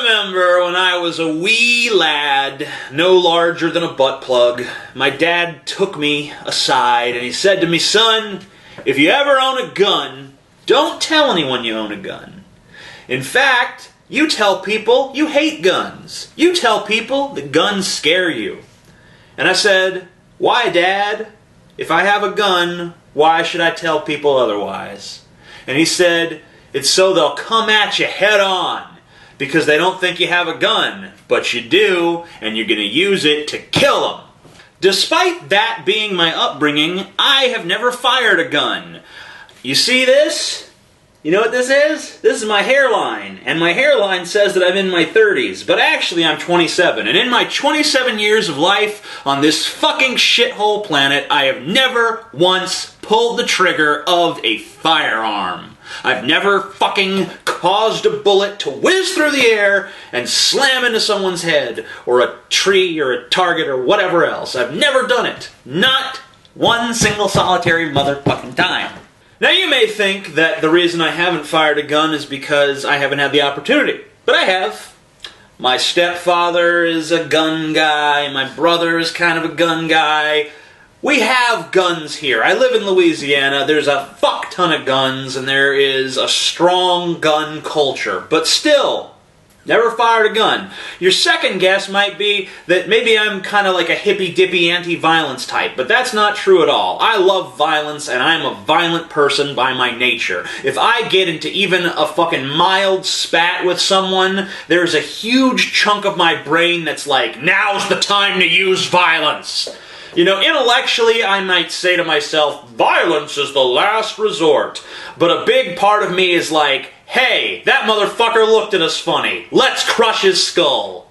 remember when I was a wee lad, no larger than a butt plug, my dad took me aside and he said to me, "Son, if you ever own a gun, don't tell anyone you own a gun. In fact, you tell people you hate guns. You tell people that guns scare you." And I said, "Why, Dad? If I have a gun, why should I tell people otherwise?" And he said, "It's so they'll come at you head on, because they don't think you have a gun, but you do, and you're going to use it to kill them." Despite that being my upbringing, I have never fired a gun. You see this? You know what this is? This is my hairline, and my hairline says that I'm in my 30s, but actually I'm 27, and in my 27 years of life on this fucking shithole planet, I have never once pulled the trigger of a firearm. I've never fucking caused a bullet to whiz through the air and slam into someone's head, or a tree, or a target, or whatever else. I've never done it. Not one single solitary motherfucking time. Now you may think that the reason I haven't fired a gun is because I haven't had the opportunity. But I have. My stepfather is a gun guy, my brother is kind of a gun guy. We have guns here. I live in Louisiana, there's a fuck ton of guns, and there is a strong gun culture. But still, never fired a gun. Your second guess might be that maybe I'm kind of like a hippy-dippy anti-violence type, but that's not true at all. I love violence, and I'm a violent person by my nature. If I get into even a fucking mild spat with someone, there's a huge chunk of my brain that's like, now's the time to use violence. You know, intellectually, I might say to myself, violence is the last resort. But a big part of me is like, hey, that motherfucker looked at us funny. Let's crush his skull.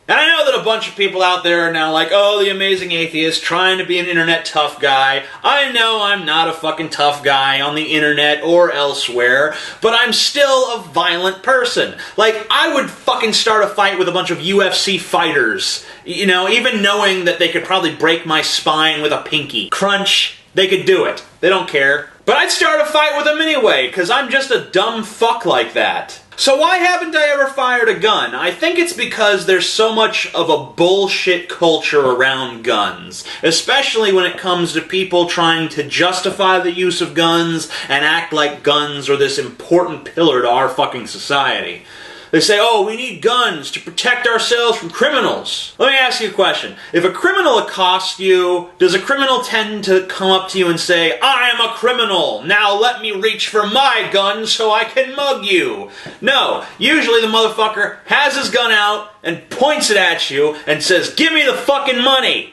And I know that a bunch of people out there are now like, oh, the amazing atheist, trying to be an internet tough guy. I know I'm not a fucking tough guy on the internet or elsewhere, but I'm still a violent person. Like, I would fucking start a fight with a bunch of UFC fighters, you know, even knowing that they could probably break my spine with a pinky. Crunch, they could do it. They don't care. But I'd start a fight with them anyway, because I'm just a dumb fuck like that. So why haven't I ever fired a gun? I think it's because there's so much of a bullshit culture around guns, especially when it comes to people trying to justify the use of guns and act like guns are this important pillar to our fucking society. They say, oh, we need guns to protect ourselves from criminals. Let me ask you a question. If a criminal accosts you, does a criminal tend to come up to you and say, I am a criminal, now let me reach for my gun so I can mug you? No, usually the motherfucker has his gun out and points it at you and says, give me the fucking money.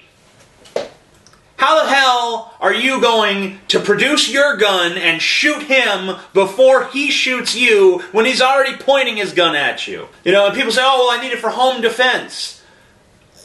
How the hell are you going to produce your gun and shoot him before he shoots you when he's already pointing his gun at you? You know, and people say, oh, well, I need it for home defense.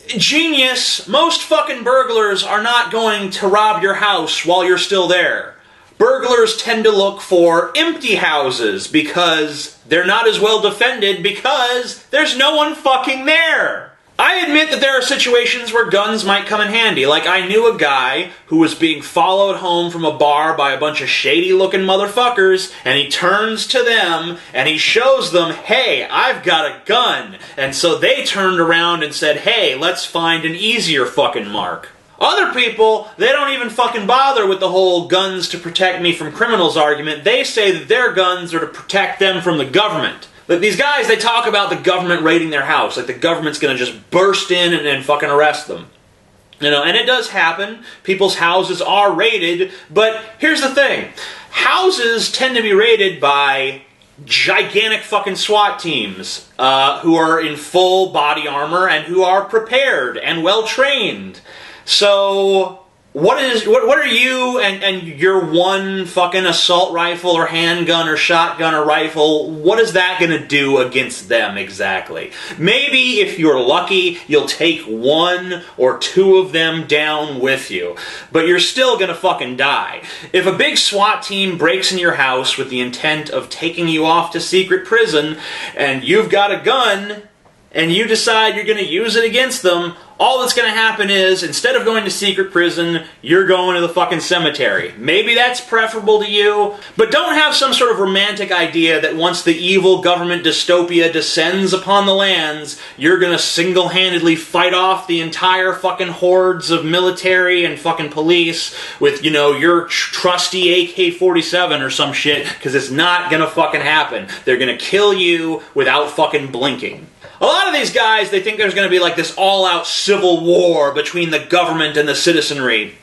Genius, most fucking burglars are not going to rob your house while you're still there. Burglars tend to look for empty houses because they're not as well defended because there's no one fucking there. I admit that there are situations where guns might come in handy. Like, I knew a guy who was being followed home from a bar by a bunch of shady-looking motherfuckers, and he turns to them, and he shows them, hey, I've got a gun. And so they turned around and said, hey, let's find an easier fucking mark. Other people, they don't even fucking bother with the whole guns to protect me from criminals argument. They say that their guns are to protect them from the government. Like, these guys, they talk about the government raiding their house, like the government's gonna just burst in and fucking arrest them. You know, and it does happen. People's houses are raided, but here's the thing. Houses tend to be raided by gigantic fucking SWAT teams who are in full body armor and who are prepared and well-trained. So what are you and your one fucking assault rifle or handgun or shotgun or rifle, what is that going to do against them exactly? Maybe if you're lucky, you'll take one or two of them down with you, but you're still going to fucking die. If a big SWAT team breaks in your house with the intent of taking you off to secret prison and you've got a gun and you decide you're going to use it against them, all that's going to happen is, instead of going to secret prison, you're going to the fucking cemetery. Maybe that's preferable to you, but don't have some sort of romantic idea that once the evil government dystopia descends upon the lands, you're going to single-handedly fight off the entire fucking hordes of military and fucking police with, you know, your trusty AK-47 or some shit, because it's not going to fucking happen. They're going to kill you without fucking blinking. A lot of these guys, they think there's going to be like this all-out civil war between the government and the citizenry.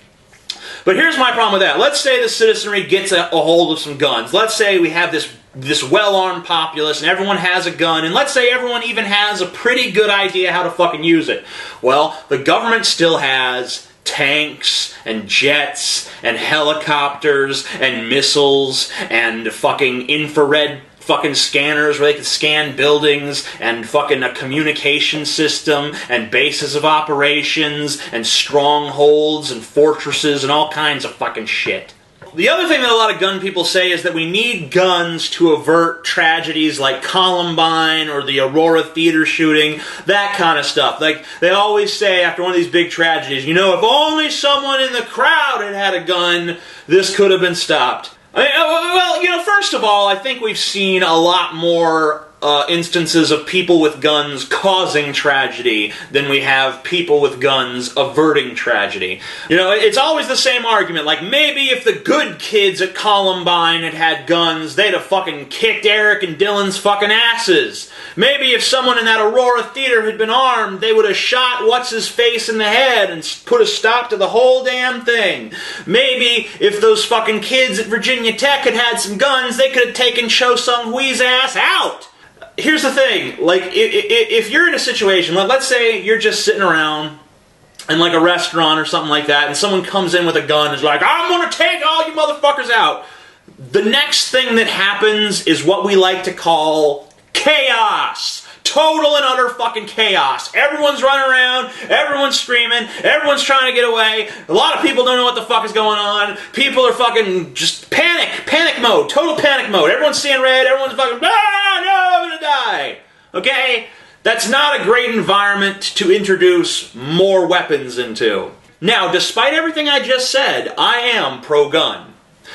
But here's my problem with that. Let's say the citizenry gets a hold of some guns. Let's say we have this well-armed populace and everyone has a gun, and let's say everyone even has a pretty good idea how to fucking use it. Well, the government still has tanks and jets and helicopters and missiles and fucking infrared fucking scanners where they can scan buildings, and fucking a communication system, and bases of operations, and strongholds, and fortresses, and all kinds of fucking shit. The other thing that a lot of gun people say is that we need guns to avert tragedies like Columbine or the Aurora theater shooting, that kind of stuff. Like, they always say after one of these big tragedies, you know, if only someone in the crowd had had a gun, this could have been stopped. Well, you know, first of all, I think we've seen a lot more instances of people with guns causing tragedy than we have people with guns averting tragedy. You know, it's always the same argument, like maybe if the good kids at Columbine had had guns, they'd have fucking kicked Eric and Dylan's fucking asses. Maybe if someone in that Aurora theater had been armed, they would have shot what's-his-face in the head and put a stop to the whole damn thing. Maybe if those fucking kids at Virginia Tech had had some guns, they could have taken Cho Sung-Hui's ass out. Here's the thing, like, if you're in a situation, let's say you're just sitting around in like a restaurant or something like that, and someone comes in with a gun and is like, I'm gonna take all you motherfuckers out. The next thing that happens is what we like to call chaos. Total and utter fucking chaos. Everyone's running around, everyone's screaming, everyone's trying to get away. A lot of people don't know what the fuck is going on. People are fucking just panic mode, total panic mode. Everyone's seeing red, everyone's fucking, no, I'm gonna die. Okay? That's not a great environment to introduce more weapons into. Now, despite everything I just said, I am pro-gun.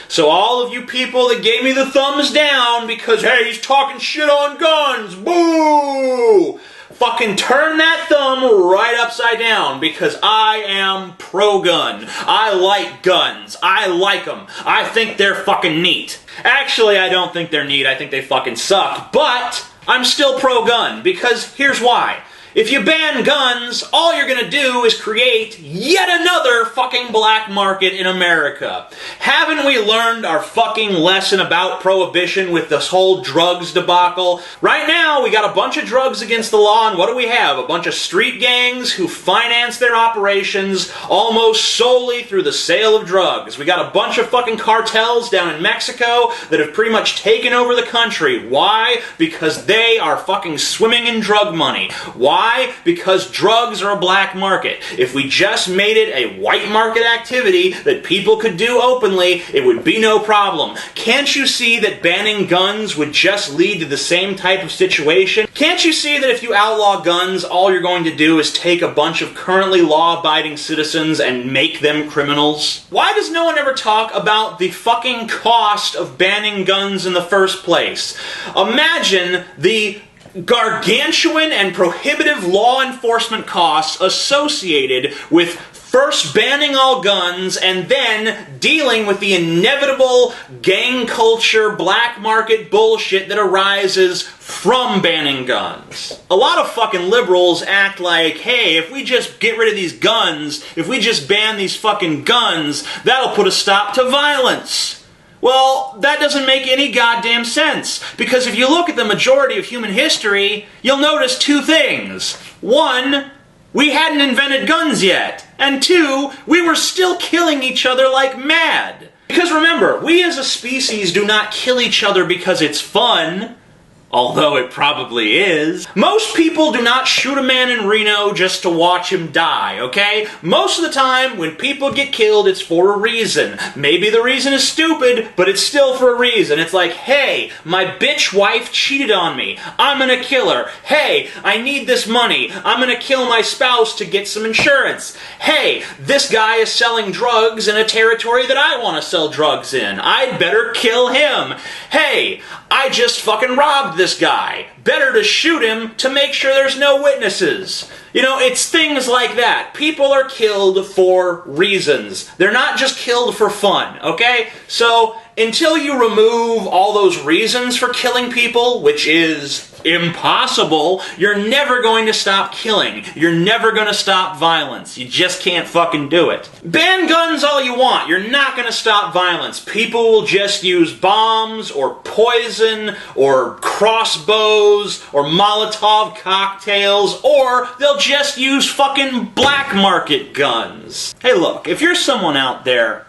So all of you people that gave me the thumbs down because, hey, he's talking shit on guns, boo! Fucking turn that thumb right upside down, because I am pro-gun. I like guns. I like them. I think they're fucking neat. Actually, I don't think they're neat. I think they fucking suck. But I'm still pro-gun, because here's why. If you ban guns, all you're going to do is create yet another fucking black market in America. Haven't we learned our fucking lesson about prohibition with this whole drugs debacle? Right now, we got a bunch of drugs against the law, and what do we have? A bunch of street gangs who finance their operations almost solely through the sale of drugs. We got a bunch of fucking cartels down in Mexico that have pretty much taken over the country. Why? Because they are fucking swimming in drug money. Why? Because drugs are a black market. If we just made it a white market activity that people could do openly, it would be no problem. Can't you see that banning guns would just lead to the same type of situation? Can't you see that if you outlaw guns, all you're going to do is take a bunch of currently law-abiding citizens and make them criminals? Why does no one ever talk about the fucking cost of banning guns in the first place? Imagine the gargantuan and prohibitive law enforcement costs associated with first banning all guns and then dealing with the inevitable gang culture, black market bullshit that arises from banning guns. A lot of fucking liberals act like, hey, if we just get rid of these guns, if we just ban these fucking guns, that'll put a stop to violence. Well, that doesn't make any goddamn sense, because if you look at the majority of human history, you'll notice two things. One, we hadn't invented guns yet, and two, we were still killing each other like mad. Because remember, we as a species do not kill each other because it's fun. Although it probably is. Most people do not shoot a man in Reno just to watch him die, okay? Most of the time, when people get killed, it's for a reason. Maybe the reason is stupid, but it's still for a reason. It's like, hey, my bitch wife cheated on me. I'm gonna kill her. Hey, I need this money. I'm gonna kill my spouse to get some insurance. Hey, this guy is selling drugs in a territory that I want to sell drugs in. I'd better kill him. Hey, I just fucking robbed this guy. Better to shoot him to make sure there's no witnesses. You know, it's things like that. People are killed for reasons. They're not just killed for fun, okay? So, until you remove all those reasons for killing people, which is impossible, you're never going to stop killing. You're never going to stop violence. You just can't fucking do it. Ban guns all you want. You're not going to stop violence. People will just use bombs or poison or crossbows or Molotov cocktails, or they'll just use fucking black market guns. Hey look, if you're someone out there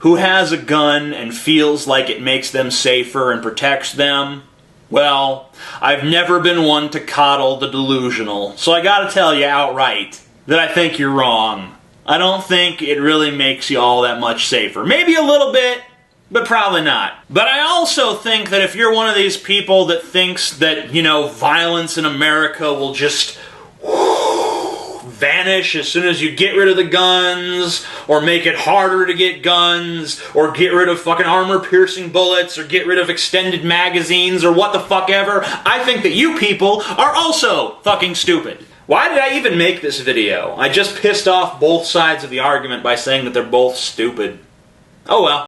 who has a gun and feels like it makes them safer and protects them, well, I've never been one to coddle the delusional, so I gotta tell you outright that I think you're wrong. I don't think it really makes you all that much safer. Maybe a little bit, but probably not. But I also think that if you're one of these people that thinks that, you know, violence in America will just vanish as soon as you get rid of the guns, or make it harder to get guns, or get rid of fucking armor-piercing bullets, or get rid of extended magazines, or what the fuck ever, I think that you people are also fucking stupid. Why did I even make this video? I just pissed off both sides of the argument by saying that they're both stupid. Oh well.